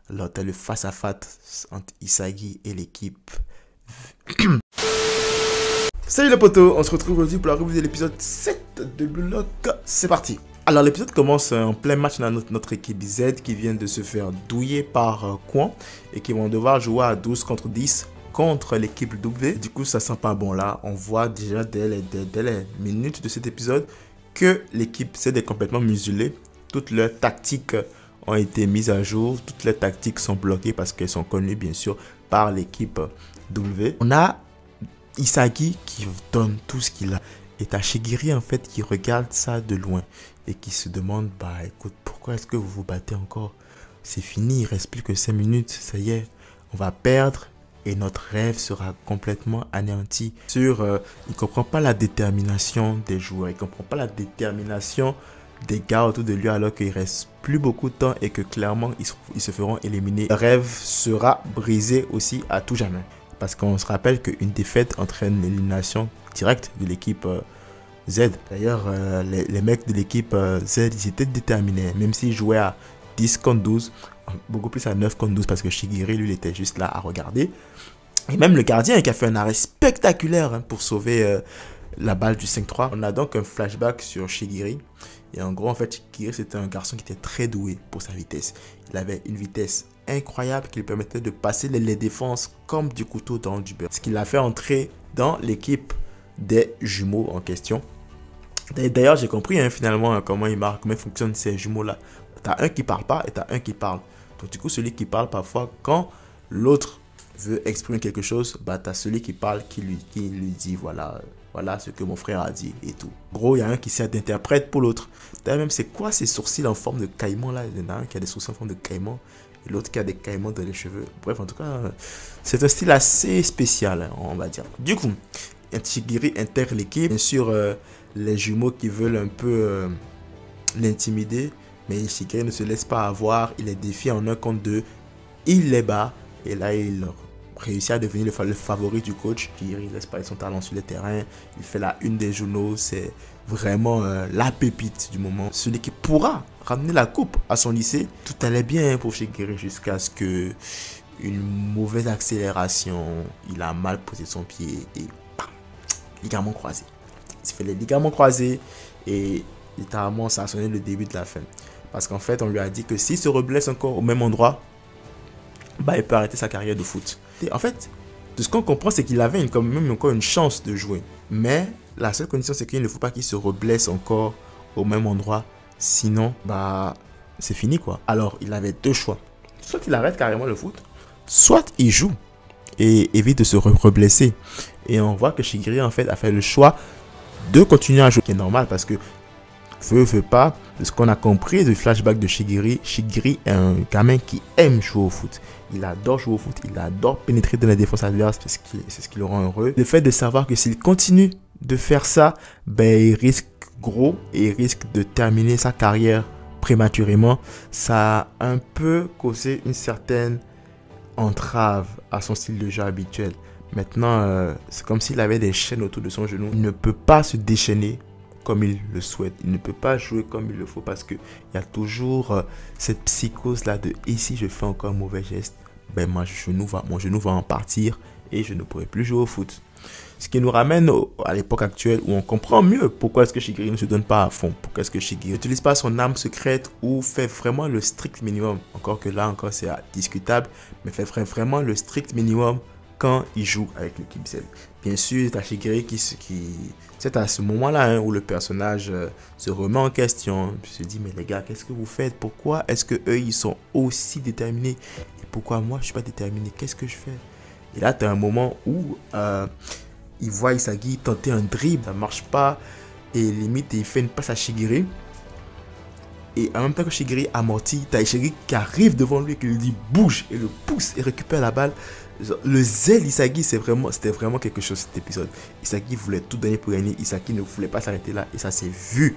Alors, t'as le face-à-face entre Isagi et l'équipe. Salut les potos, on se retrouve aujourd'hui pour la revue de l'épisode 7 de Blue Lock. C'est parti. Alors l'épisode commence en plein match dans notre équipe Z qui vient de se faire douiller par Quan et qui vont devoir jouer à 12 contre 10 contre l'équipe W. Du coup ça sent pas bon là, on voit déjà dès les minutes de cet épisode que l'équipe Z est complètement muselée. Toutes leurs tactiques ont été mises à jour, toutes les tactiques sont bloquées parce qu'elles sont connues bien sûr par l'équipe W. On a Isagi qui donne tout ce qu'il a. Et t'as Shigiri en fait qui regarde ça de loin et qui se demande, bah écoute, pourquoi est-ce que vous vous battez encore? C'est fini, il reste plus que 5 minutes, ça y est, on va perdre et notre rêve sera complètement anéanti. Il comprend pas la détermination des joueurs, il comprend pas la détermination des gars autour de lui alors qu'il reste plus beaucoup de temps et que clairement ils se feront éliminer. Le rêve sera brisé aussi à tout jamais. Parce qu'on se rappelle qu'une défaite entraîne l'élimination directe de l'équipe Z. D'ailleurs, les mecs de l'équipe Z, ils étaient déterminés. Même s'ils jouaient à 10 contre 12, beaucoup plus à 9 contre 12 parce que Shigiri, lui, il était juste là à regarder. Et même le gardien qui a fait un arrêt spectaculaire pour sauver la balle du 5-3. On a donc un flashback sur Shigiri. Et en gros, en fait, Shigiri, c'était un garçon qui était très doué pour sa vitesse. Il avait une vitesse incroyable qui lui permettait de passer les défenses comme du couteau dans du beurre. Ce qui l'a fait entrer dans l'équipe des jumeaux en question. D'ailleurs, j'ai compris finalement comment ils marquent, comment fonctionnent ces jumeaux-là. Tu as un qui parle pas et tu as un qui parle. Donc du coup, celui qui parle parfois, quand l'autre veut exprimer quelque chose, bah, tu as celui qui parle qui lui dit voilà ce que mon frère a dit et tout. En gros, il y a un qui sert d'interprète pour l'autre. D'ailleurs, même c'est quoi ces sourcils en forme de caïman là? Il y en a un qui a des sourcils en forme de caïman. L'autre qui a des caïmans dans les cheveux. Bref, en tout cas, c'est un style assez spécial, on va dire. Du coup, Shigiri intègre l'équipe. Bien sûr, les jumeaux qui veulent un peu l'intimider. Mais Shigiri ne se laisse pas avoir. Il les défie en 1 contre 2. Il les bat. Et là, il réussit à devenir le favori du coach. Shigiri laisse pas son talent sur le terrain. Il fait la une des journaux. C'est vraiment la pépite du moment. Celui qui pourra ramener la coupe à son lycée. Tout allait bien pour Shigiri jusqu'à ce que une mauvaise accélération, il a mal posé son pied et bam, ligament croisé. Il se fait les ligaments croisés et littéralement ça a sonné le début de la fin. Parce qu'en fait on lui a dit que s'il se reblesse encore au même endroit, bah il peut arrêter sa carrière de foot. Et en fait, de ce qu'on comprend, c'est qu'il avait quand même encore une chance de jouer. Mais la seule condition, c'est qu'il ne faut pas qu'il se reblesse encore au même endroit. Sinon, bah, c'est fini quoi. Alors, il avait deux choix. Soit il arrête carrément le foot, soit il joue et évite de se reblesser. Et on voit que Shigiri, en fait, a fait le choix de continuer à jouer. C'est normal parce que, veut pas, de ce qu'on a compris du flashback de Shigiri, Shigiri est un gamin qui aime jouer au foot. Il adore jouer au foot, il adore pénétrer dans la défense adverse, c'est ce qui le rend heureux. Le fait de savoir que s'il continue de faire ça, ben, il risque gros et il risque de terminer sa carrière prématurément. Ça a un peu causé une certaine entrave à son style de jeu habituel. Maintenant, c'est comme s'il avait des chaînes autour de son genou. Il ne peut pas se déchaîner comme il le souhaite. Il ne peut pas jouer comme il le faut parce qu'il y a toujours cette psychose-là de « et si je fais encore un mauvais geste, ben mon genou va en partir et je ne pourrai plus jouer au foot ». Ce qui nous ramène à l'époque actuelle où on comprend mieux pourquoi est-ce que Shigiri ne se donne pas à fond. Pourquoi est-ce que Shigiri n'utilise pas son arme secrète ou fait vraiment le strict minimum. Encore que là, encore c'est discutable, mais fait vraiment le strict minimum quand il joue avec l'équipe Z. Bien sûr, tu as Shigiri c'est à ce moment-là où le personnage se remet en question. Il se dit, mais les gars, qu'est-ce que vous faites? Pourquoi est-ce que eux ils sont aussi déterminés? Et pourquoi moi, je ne suis pas déterminé? Qu'est-ce que je fais? Et là, tu as un moment où il voit Isagi tenter un dribble, ça ne marche pas. Et limite, il fait une passe à Shigiri. Et en même temps que Shigiri amortit, tu as Shigiri qui arrive devant lui et qui lui dit bouge et le pousse et récupère la balle. Le zèle Isagi, c'était vraiment quelque chose cet épisode. Isagi voulait tout donner pour gagner. Isagi ne voulait pas s'arrêter là. Et ça s'est vu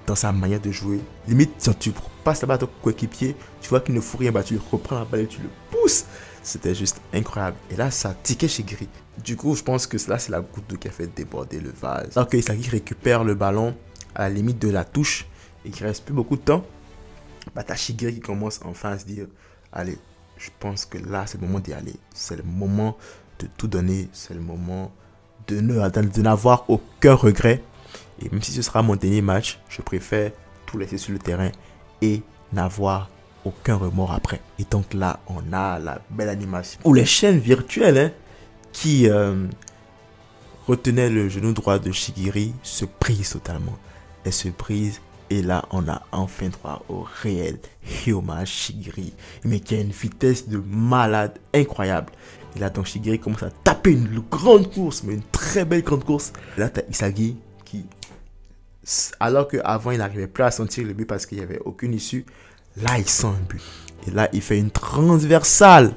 dans sa manière de jouer. Limite, quand tu passes la balle à ton coéquipier, tu vois qu'il ne fout rien, bah, tu reprends la balle et tu le pousses. C'était juste incroyable. Et là, ça tiquait Shigiri. Du coup, je pense que là, c'est la goutte d'eau qui a fait déborder le vase. Alors que Isagi récupère le ballon à la limite de la touche et qu'il ne reste plus beaucoup de temps, bah, t'as Shigiri qui commence enfin à se dire allez, je pense que là, c'est le moment d'y aller. C'est le moment de tout donner. C'est le moment de n'avoir aucun regret. Et même si ce sera mon dernier match, je préfère tout laisser sur le terrain et n'avoir aucun remords après. Et donc là, on a la belle animation. Ou les chaînes virtuelles qui retenaient le genou droit de Shigiri se brisent totalement. Elles se brisent. Et là, on a enfin droit au réel Hyoma Shigiri. Mais qui a une vitesse de malade incroyable. Et là, donc Shigiri commence à taper une grande course, mais une très belle grande course. Et là, tu as Isagi qui, alors qu'avant, il n'arrivait plus à sentir le but parce qu'il n'y avait aucune issue. Là, il sent un but. Et là, il fait une transversale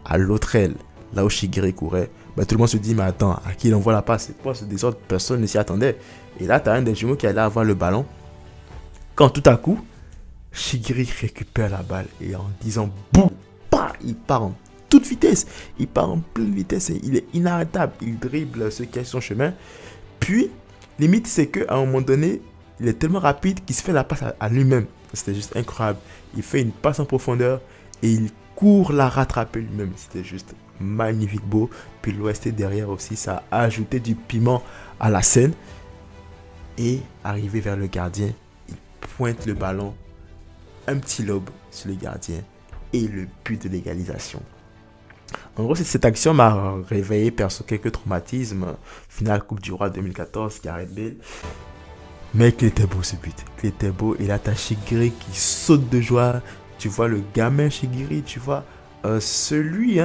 à l'autre aile. Là où Shigiri courait. Bah, tout le monde se dit, mais attends, à qui il envoie la passe? C'est quoi ce désordre? Personne ne s'y attendait. Et là, tu as un des jumeaux qui allait avoir le ballon. Quand tout à coup, Shigiri récupère la balle et en disant boum, il part en toute vitesse. Il part en pleine vitesse et il est inarrêtable. Il dribble ceux qui sont son chemin. Puis, limite, c'est qu'à un moment donné, il est tellement rapide qu'il se fait la passe à lui-même. C'était juste incroyable. Il fait une passe en profondeur et il court la rattraper lui-même. C'était juste magnifique, beau. Puis l'OST derrière aussi, ça a ajouté du piment à la scène. Et arrivé vers le gardien, pointe le ballon, un petit lobe sur le gardien et le but de l'égalisation. En gros, cette action m'a réveillé perso quelques traumatismes. Finale Coupe du Roi 2014, Gareth Bale. Mais qu'il était beau ce but, qu'il était beau. Et là, t'as Shigiri qui saute de joie. Tu vois le gamin Shigiri, tu vois celui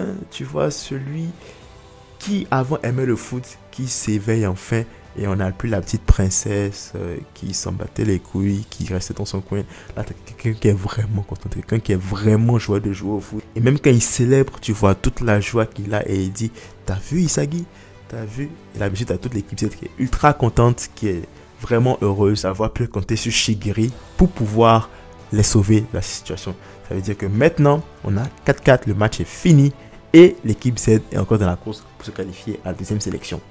qui avant aimait le foot, qui s'éveille enfin. Et on n'a plus la petite princesse qui s'en battait les couilles, qui restait dans son coin. Là, tu as quelqu'un qui est vraiment content, quelqu'un qui est vraiment joyeux de jouer au foot. Et même quand il célèbre, tu vois toute la joie qu'il a et il dit, t'as vu Isagi? T'as vu? Et là, tu as toute l'équipe qui est ultra contente, qui est vraiment heureuse d'avoir pu compter sur Shigiri pour pouvoir les sauver de la situation. Ça veut dire que maintenant, on a 4-4, le match est fini et l'équipe Z est encore dans la course pour se qualifier à la deuxième sélection.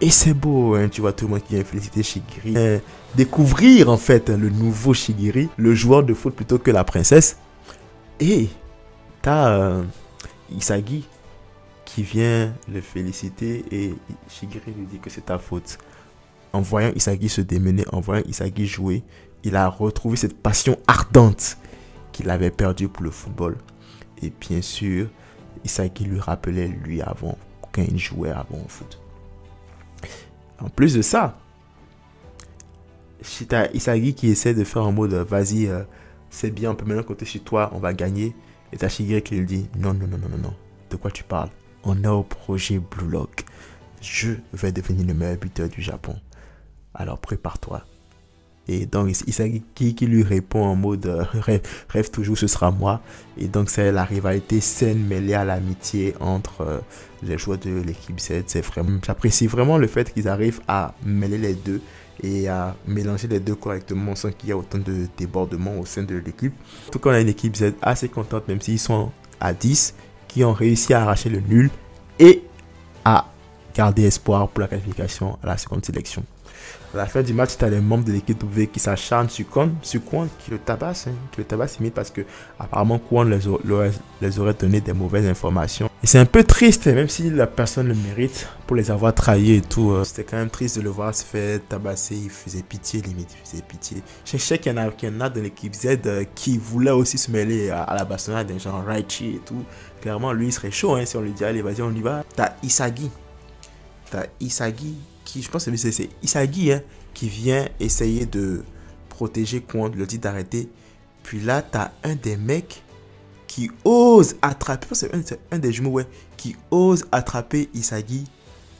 Et c'est beau, hein, tu vois tout le monde qui vient féliciter Shigiri. Découvrir en fait le nouveau Shigiri, le joueur de foot plutôt que la princesse. Et t'as Isagi qui vient le féliciter et Shigiri lui dit que c'est ta faute. En voyant Isagi se démener, en voyant Isagi jouer, il a retrouvé cette passion ardente qu'il avait perdue pour le football. Et bien sûr, Isagi lui rappelait lui avant, quand il jouait avant au foot. En plus de ça, t'as Isagi qui essaie de faire en mode vas-y, c'est bien, on peut maintenant compter sur toi, on va gagner. Et t'as Shigiri qui lui dit non, de quoi tu parles? On est au projet Blue Lock. Je vais devenir le meilleur buteur du Japon. Alors prépare-toi. Et donc Isagi qui lui répond en mode rêve toujours, ce sera moi. Et donc c'est la rivalité saine mêlée à l'amitié entre les joueurs de l'équipe Z. J'apprécie vraiment le fait qu'ils arrivent à mêler les deux et à mélanger les deux correctement sans qu'il y ait autant de débordements au sein de l'équipe. En tout cas, on a une équipe Z assez contente, même s'ils sont à 10, qui ont réussi à arracher le nul et à garder espoir pour la qualification à la seconde sélection. À la fin du match, tu as les membres de l'équipe W qui s'acharnent sur Kwon, qui le tabasse, limite parce que apparemment Kwon les aurait donné des mauvaises informations. Et c'est un peu triste, même si la personne le mérite pour les avoir trahis et tout. C'était quand même triste de le voir se faire tabasser. Il faisait pitié, limite, il faisait pitié. Je sais qu'il y en a de l'équipe Z qui voulait aussi se mêler à la bastonnade, des gens Raichi et tout. Clairement, lui, il serait chaud si on lui dit allez, vas-y, on y va. T'as Isagi qui, je pense que c'est Isagi qui vient essayer de protéger Kwon, le dit d'arrêter. Puis là, t'as un des mecs qui ose attraper, c'est un des jumeaux, qui ose attraper Isagi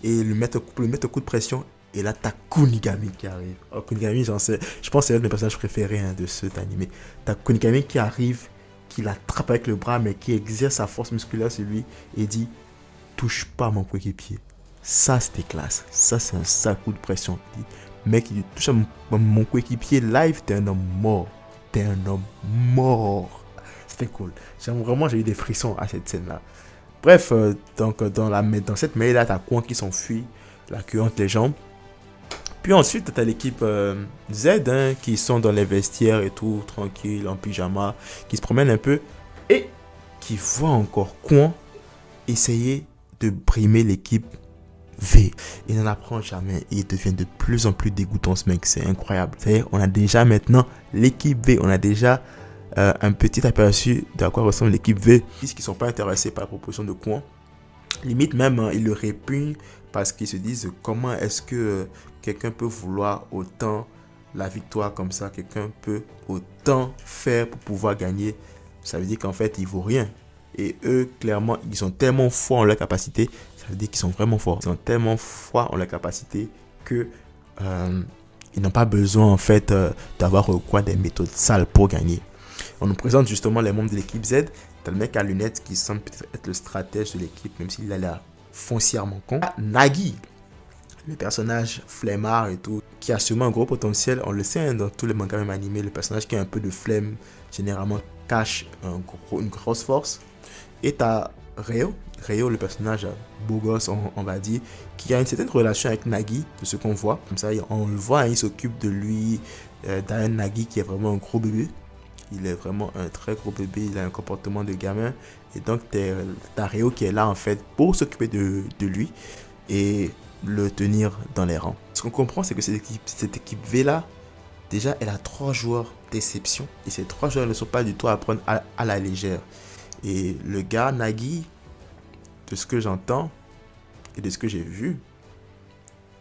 et lui mettre un coup de pression. Et là, t'as Kunigami qui arrive. Oh, Kunigami, je pense que c'est l'un de mes personnages préférés de cet animé. T'as Kunigami qui arrive, qui l'attrape avec le bras, mais qui exerce sa force musculaire sur lui et dit touche pas mon coéquipier. Ça, c'était classe. Ça, c'est un sale coup de pression. Mec, il touche à mon coéquipier live, t'es un homme mort. T'es un homme mort. C'était cool. J'ai eu des frissons à cette scène-là. Bref, donc dans cette mêlée-là, t'as Kwon qui s'enfuit, la queue entre les jambes. Puis ensuite, t'as l'équipe Z qui sont dans les vestiaires et tout, tranquille, en pyjama, qui se promènent un peu et qui voit encore Kwon essayer de brimer l'équipe V. Il n'en apprend jamais et il devient de plus en plus dégoûtant ce mec, c'est incroyable. C'est-à-dire, on a déjà maintenant l'équipe V, on a déjà un petit aperçu de à quoi ressemble l'équipe V. Puisqu'ils ne sont pas intéressés par la proposition de Kwon. Limite même, hein, ils le répugnent parce qu'ils se disent comment est-ce que quelqu'un peut vouloir autant la victoire comme ça, quelqu'un peut autant faire pour pouvoir gagner. Ça veut dire qu'en fait, il vaut rien. Et eux, clairement, ils sont tellement forts en leur capacité. Ça veut dire qu'ils sont vraiment forts. Ils sont tellement forts en leur capacité que ils n'ont pas besoin en fait d'avoir recours à des méthodes sales pour gagner. On nous présente justement les membres de l'équipe Z. T'as le mec à lunettes qui semble peut-être être le stratège de l'équipe, même s'il a l'air foncièrement con. Nagi, le personnage flemmard et tout, qui a sûrement un gros potentiel. On le sait hein, dans tous les mangas même animés, le personnage qui a un peu de flemme, généralement cache une grosse force. Et t'as Ryo, le personnage beau gosse, on va dire, qui a une certaine relation avec Nagi, de ce qu'on voit. Comme ça, on le voit, hein, il s'occupe de lui, d'un Nagi qui est vraiment un gros bébé. Il est vraiment un très gros bébé, il a un comportement de gamin. Et donc, t'as Ryo qui est là en fait pour s'occuper de lui et le tenir dans les rangs. Ce qu'on comprend, c'est que cette équipe V là, déjà, elle a 3 joueurs d'exception. Et ces 3 joueurs ne sont pas du tout à prendre à la légère. Et le gars, Nagi, de ce que j'entends et de ce que j'ai vu,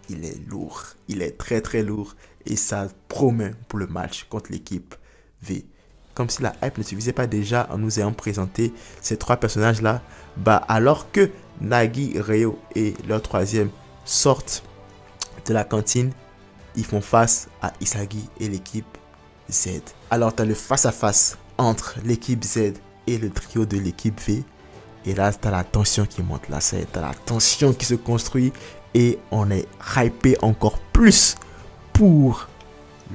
il est lourd. Il est très très lourd. Et ça promet pour le match contre l'équipe V. Comme si la hype ne suffisait pas déjà en nous ayant présenté ces 3 personnages-là. Bah alors que Nagi, Ryo et leur troisième sortent de la cantine, ils font face à Isagi et l'équipe Z. Alors tu as le face-à-face entre l'équipe Z et le trio de l'équipe V. Et là, tu as la tension qui monte. Là, tu as la tension qui se construit. Et on est hypé encore plus pour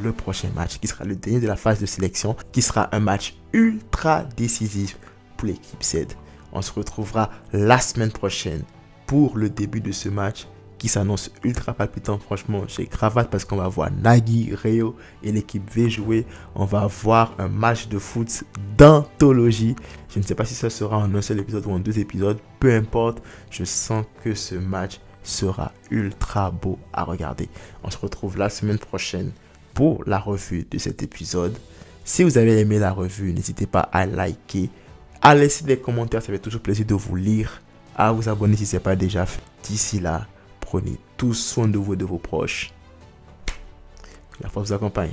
le prochain match, qui sera le dernier de la phase de sélection, qui sera un match ultra décisif pour l'équipe Z. On se retrouvera la semaine prochaine pour le début de ce match qui s'annonce ultra palpitant. Franchement, j'ai cravate parce qu'on va voir Nagi, Ryo et l'équipe V jouer. On va voir un match de foot d'anthologie. Je ne sais pas si ça sera en un seul épisode ou en 2 épisodes. Peu importe, je sens que ce match sera ultra beau à regarder. On se retrouve la semaine prochaine pour la revue de cet épisode. Si vous avez aimé la revue, n'hésitez pas à liker, à laisser des commentaires, ça fait toujours plaisir de vous lire, à vous abonner si ce n'est pas déjà fait. D'ici là, prenez tous soin de vous et de vos proches. La force vous accompagne.